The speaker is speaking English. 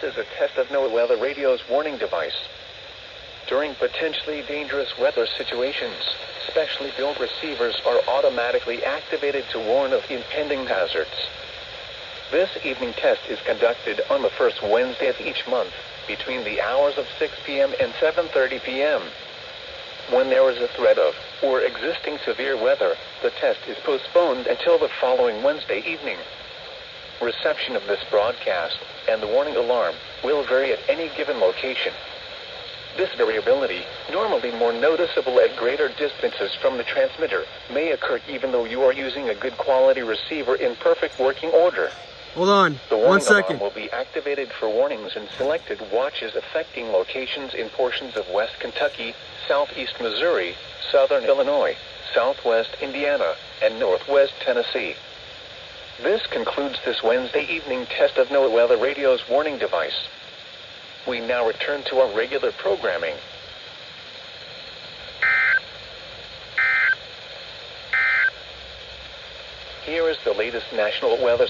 This is a test of NOAA Weather Radio's warning device. During potentially dangerous weather situations, specially built receivers are automatically activated to warn of impending hazards. This evening test is conducted on the first Wednesday of each month, between the hours of 6 p.m. and 7:30 p.m. When there is a threat of, or existing severe weather, the test is postponed until the following Wednesday evening. Reception of this broadcast, and the warning alarm, will vary at any given location. This variability, normally more noticeable at greater distances from the transmitter, may occur even though you are using a good quality receiver in perfect working order. Hold on, The warning 1 second. alarm will be activated for warnings in selected watches affecting locations in portions of West Kentucky, Southeast Missouri, Southern Illinois, Southwest Indiana, and Northwest Tennessee. This concludes this Wednesday evening test of NOAA Weather Radio's warning device. We now return to our regular programming. Here is the latest national weather